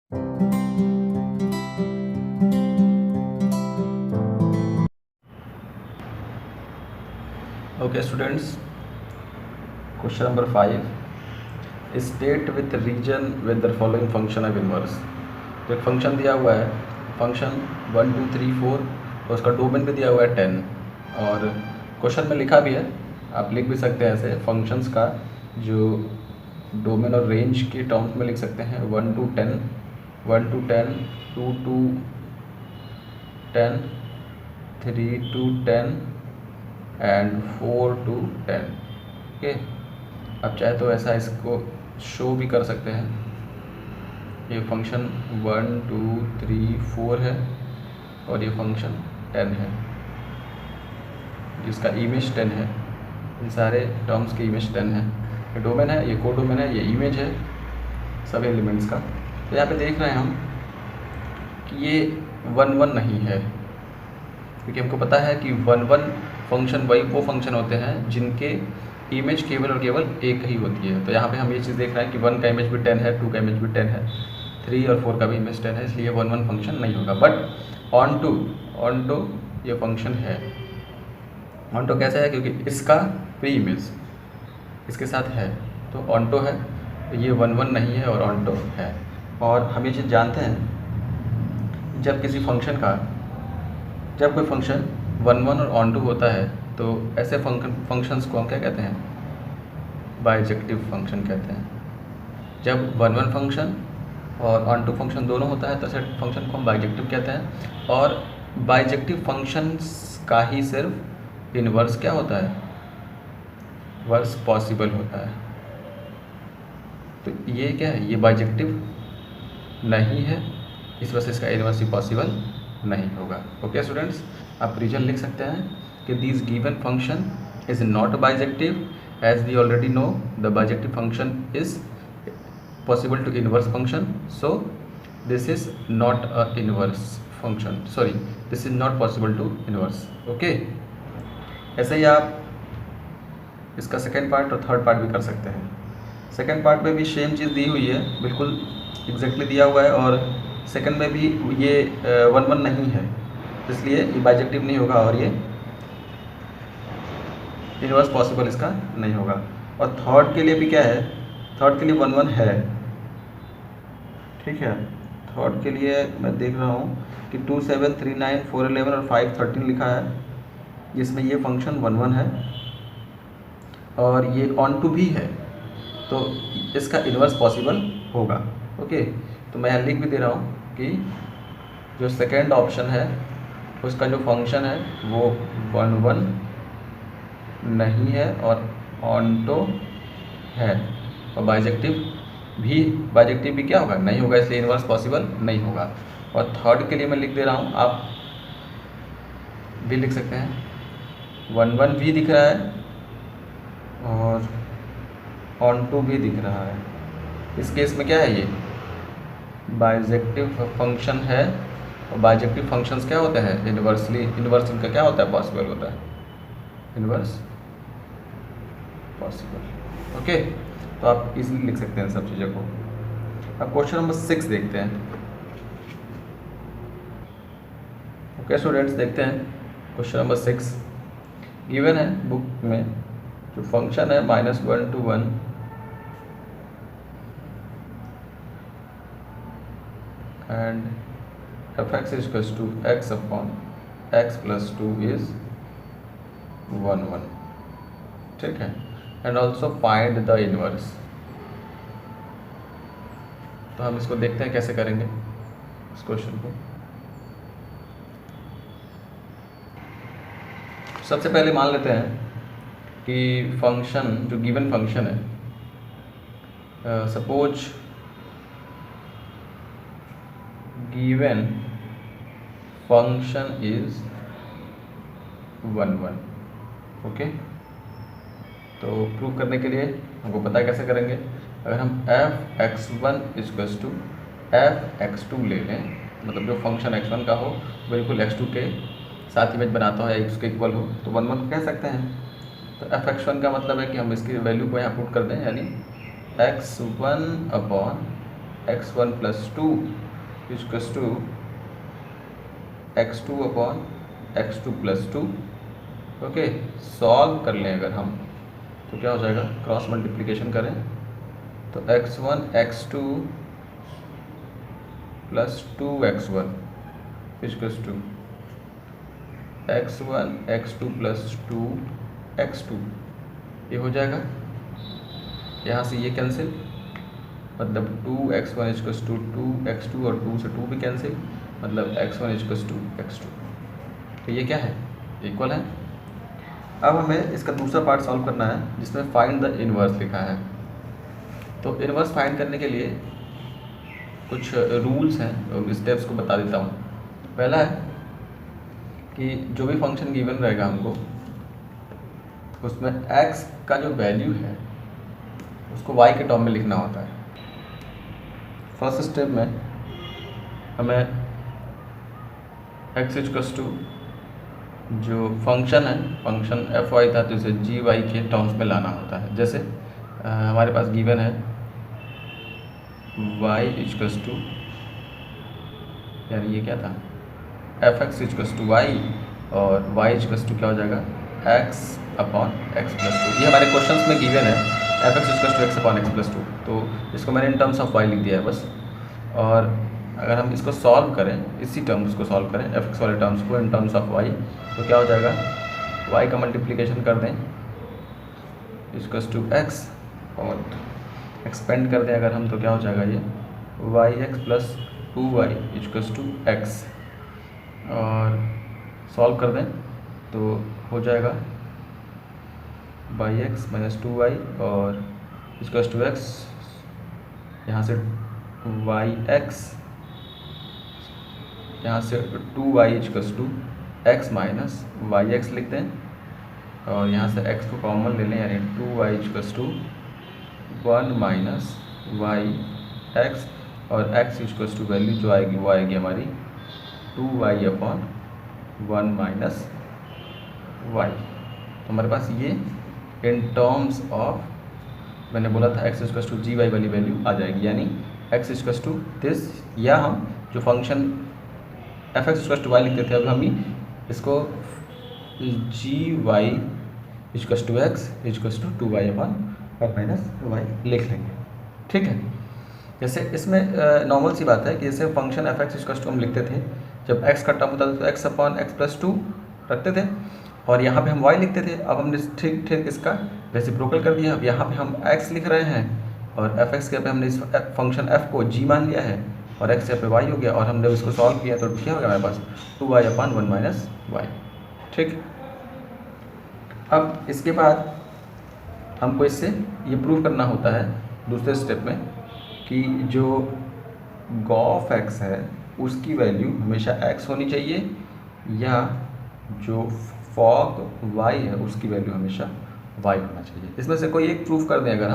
Okay students, question number 5, state with region with the following function of inverse। तो एक function दिया हुआ है, फंक्शन 1 2 3 4 और उसका डोमेन भी दिया हुआ है 10 और क्वेश्चन में लिखा भी है, आप लिख भी सकते हैं ऐसे फंक्शंस का जो डोमेन और रेंज के टर्म्स में लिख सकते हैं 1 to 10, 1 to 10, 2 to 10, 3 to 10 and 4 to 10। Okay, आप चाहे तो ऐसा इसको शो भी कर सकते हैं। ये फंक्शन 1 2 3 4 है और ये फंक्शन 10 है जिसका इमेज 10 है। इन सारे टर्म्स की इमेज 10 है। ये डोमेन है, ये कोडोमेन है, ये इमेज है सभी एलिमेंट्स का। तो यहाँ पे देख रहे हैं हम कि ये 1 1 नहीं है, क्योंकि हमको पता है कि 1 1 फंक्शन वही वो फंक्शन होते हैं जिनके इमेज केवल और केवल एक ही होती है। तो यहाँ पे हम ये चीज़ देख रहे हैं कि 1 का इमेज भी 10 है, 2 का इमेज भी 10 है, 3 और 4 का भी इमेज 10 है, इसलिए 1 1 फंक्शन नहीं होगा। बट ऑन टू ये फंक्शन है। ऑन टू कैसे है? क्योंकि इसका प्री इमेज इसके साथ है, तो ऑन टू है, ये 1 1 नहीं है और ऑन टू है। और हम ये चीज़ जानते हैं, जब किसी फंक्शन का जब कोई फंक्शन 1 1 और ऑन टू होता है तो ऐसे फंक्शंस को हम क्या कहते हैं? बाइजेक्टिव फंक्शन कहते हैं। जब 1 1 फंक्शन और ऑन टू फंक्शन दोनों होता है तो ऐसे फंक्शन को हम बाइजेक्टिव कहते हैं। और बाइजेक्टिव फंक्शंस का ही सिर्फ इनवर्स क्या होता है? वर्स पॉसिबल होता है। तो ये क्या है? ये बाइजेक्टिव नहीं है, इस वजह से इसका इनवर्स ही पॉसिबल नहीं होगा। ओके स्टूडेंट्स, आप रीजन लिख सकते हैं कि this given function is not bijective as we already know the bijective function is possible to inverse function, so this is not a inverse function, sorry this is not possible to inverse. Okay, ऐसे ही आप इसका second part और third part भी कर सकते हैं। Second part में भी सेम चीज़ दी हुई है, बिल्कुल एग्जैक्टली दिया हुआ है, और सेकंड में भी ये 1 1 नहीं है, इसलिए ये बाइजेक्टिव नहीं होगा और ये इनवर्स पॉसिबल इसका नहीं होगा। और थर्ड के लिए भी क्या है? थर्ड के लिए 1 1 है, ठीक है। थर्ड के लिए मैं देख रहा हूँ कि 2 7 3 9 4 11 और 5 13 लिखा है, जिसमें ये फंक्शन 1 1 है और ये ऑन टू भी है, तो इसका इनवर्स पॉसिबल होगा। ओके, तो मैं यहाँ लिख भी दे रहा हूँ कि जो सेकेंड ऑप्शन है उसका जो फंक्शन है वो 1 1 नहीं है और ऑन टू है, और बाइजेक्टिव भी क्या होगा? नहीं होगा, इसलिए इनवर्स पॉसिबल नहीं होगा। और थर्ड के लिए मैं लिख दे रहा हूँ, आप भी लिख सकते हैं, 1 1 भी दिख रहा है और ऑन टू भी दिख रहा है। इस केस में क्या है? ये बाइजेक्टिव फंक्शन है, और बाइजेक्टिव फंक्शंस क्या होते हैं? इनवर्स इनका क्या होता है? पॉसिबल होता है, इनवर्स पॉसिबल। ओके, तो आप इजीली लिख सकते हैं सब चीज़ों को। अब क्वेश्चन नंबर 6 देखते हैं। ओके स्टूडेंट्स, देखते हैं क्वेश्चन नंबर 6। गिवन है बुक में जो फंक्शन है -1 to 1 and fx is equals to x upon x plus 2 is 1 1, ठीक है। And also find the inverse. तो हम इसको देखते हैं कैसे करेंगे इस क्वेश्चन को। सबसे पहले मान लेते हैं कि फंक्शन जो गिवन फंक्शन है, suppose given function is 1 1। Okay, तो प्रूव करने के लिए हमको पता है कैसे करेंगे। अगर हम f(x1) इक्वल्स टू f(x2) ले लें, मतलब जो फंक्शन x1 का हो बिल्कुल x2 के साथ इमेज बनाता हो या उसके इक्वल हो, तो 1 1 कह सकते हैं। तो f(x1) का मतलब है कि हम इसकी वैल्यू को यहाँ पुट कर दें, यानी x1 upon x1 plus 2 equals to x2 upon x2 plus 2। Okay, solve कर लें अगर हम तो क्या हो जाएगा, क्रॉस मल्टीप्लिकेशन करें तो x1 x2 plus 2x1 equals to x1 x2 plus 2x2। ये हो जाएगा, यहाँ से ये कैंसिल, मतलब 2x1 इक्वल्स टू 2x2 और 2 से 2 भी कैंसिल, मतलब x1 इक्वल्स टू x2। तो ये क्या है, इक्वल है। अब हमें इसका दूसरा पार्ट सॉल्व करना है जिसमें फाइंड द इनवर्स लिखा है। तो इनवर्स फाइंड करने के लिए कुछ रूल्स हैं, उन स्टेप्स को बता देता हूँ। पहला है कि जो भी फंक्शन गिवन रहेगा हमको, उसमें x का जो वैल्यू है उसको y के टर्म में लिखना होता है। फर्स्ट स्टेप में हमें x इक्वल्स टू जो फंक्शन है, फंक्शन fy था तो इसे gy के टर्म्स में लाना होता है। जैसे हमारे पास गिवन है y इक्वल्स टू, यानी ये क्या था, fx इक्वल्स टू y और y इक्वल्स टू क्या हो जाएगा, x अपॉन एक्स प्लस 2। ये हमारे क्वेश्चंस में गिवन है fx equals to x upon x plus 2, तो इसको मैंने इन टर्म्स ऑफ y लिख दिया है बस। और अगर हम इसको सॉल्व करें, इसी टर्म्स को सॉल्व करें fx वाले टर्म्स को इन टर्म्स ऑफ y, तो क्या हो जाएगा, y का मल्टीप्लिकेशन कर दें इक्वल्स टू x और एक्सपेंड कर दें अगर हम, तो क्या हो जाएगा ये yx plus 2y equals to x, और सॉल्व कर दें तो हो जाएगा yx माइनस 2y और इक्वल्स टू x, यहाँ से yx, यहाँ से 2y equals to x minus yx लिख दें, और यहाँ से x को कॉमन ले लें, यानी 2y equals to 1 minus yx, और x इक्वल्स टू वैल्यू जो आएगी वो आएगी हमारी 2y अपॉन 1 माइनस y। तो हमारे पास ये इन टर्म्स ऑफ, मैंने बोला था x इक्वल्स टू gy वाली वैल्यू आ जाएगी, यानी x इक्वल्स टू दिस, या हम जो function fx equals to y लिखते थे अब हम ही इसको gy equals to x equals to 2y upon 1 minus y लिख लेंगे। ठीक है, जैसे इसमें नॉर्मल सी बात है कि जैसे फंक्शन fx इक्वल्स टू हम लिखते थे, जब x का टर्म होता था तो x अपॉन एक्स प्लस 2 रखते थे, और यहाँ पे हम y लिखते थे। अब हमने ठीक इसका रेसिप्रोकल कर दिया, अब यहाँ पे हम x लिख रहे हैं, और fx के पे हमने इस फंक्शन f को g मान लिया है, और x यहाँ पे y हो गया, और हमने इसको सॉल्व किया तो क्या हो गया हमारे पास 2y अपॉन 1 माइनस y। ठीक, अब इसके बाद हमको इससे ये प्रूव करना होता है दूसरे स्टेप में कि जो गॉफ x है उसकी वैल्यू हमेशा x होनी चाहिए, या जो फॉग y है उसकी वैल्यू हमेशा y होना चाहिए। इसमें से कोई एक प्रूफ कर दें अगर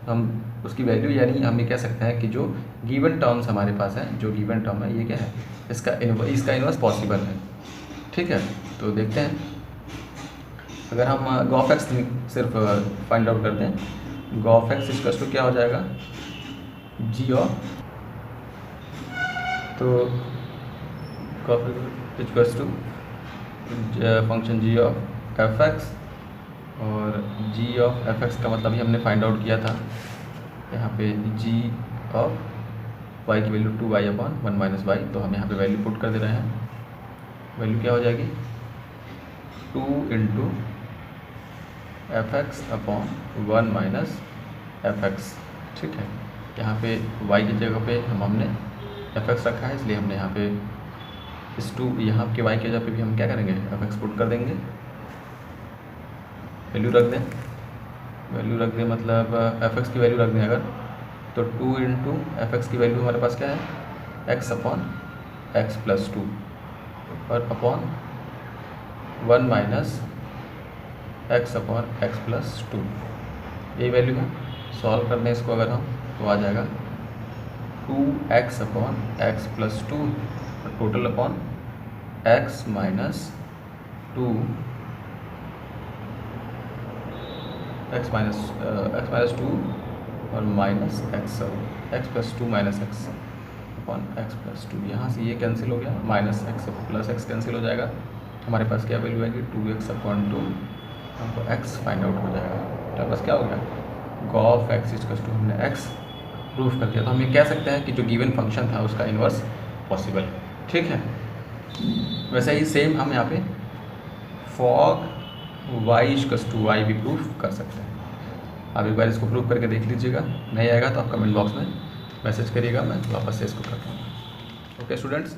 हम उसकी वैल्यू, यानी हम ये कह सकते हैं कि जो गिवन टर्म्स हमारे पास है, जो गिवन टर्म है ये क्या है, इसका इन्वर्स पॉसिबल है। ठीक है, तो देखते हैं, अगर हम गॉफ एक्स सिर्फ फाइंड आउट करते हैं, गॉफ एक्स इक्वल्स टू क्या हो जाएगा, जी ऑफ, तो g of equals to function g of f x, और जी ऑफ एफ एक्स का मतलब ही हमने फाइंड आउट किया था, यहाँ पे जी ऑफ वाई की वैल्यू 2y अपॉन 1 माइनस वाई, तो हम यहाँ पे वैल्यू पुट कर दे रहे हैं। वैल्यू क्या हो जाएगी, 2 into F x upon 1 minus F x. ठीक है, यहाँ पे y की जगह पे हमने एफ एक्स रखा है, इसलिए हमने यहाँ पे इस 2 यहाँ के y की जगह पे भी हम क्या करेंगे, एफ एक्स पुट कर देंगे, वैल्यू रख दें, मतलब एफ एक्स की वैल्यू रख दें अगर, तो 2 इंटू एफ एक्स की वैल्यू हमारे पास क्या है, x अपॉन एक्स प्लस 2 और upon 1 minus x upon x plus 2, यही वैल्यू है। सॉल्व करने इसको अगर हम तो आ जाएगा 2x upon x plus 2 total upon x minus 2 x minus 2 और minus x x plus two minus x upon x plus two. यहाँ से ये कैंसिल हो गया, minus x plus x cancel हो जाएगा, हमारे पास क्या वैल्यू आएगी 2x अपॉन 2, हमको x फाइंड आउट हो जाएगा। तो हमारे पास क्या हो गया गॉफ एक्स इज टू, हमने x प्रूफ कर दिया। तो हम ये कह सकते हैं कि जो गिवन फंक्शन था उसका इन्वर्स पॉसिबल। ठीक है, वैसे ही सेम हम यहाँ पे fog y is to y भी प्रूफ कर सकते हैं। आप एक बार इसको प्रूफ करके देख लीजिएगा, नहीं आएगा तो आप कमेंट बॉक्स में मैसेज करिएगा, मैं वापस से इसको कर दूँगा। Okay students.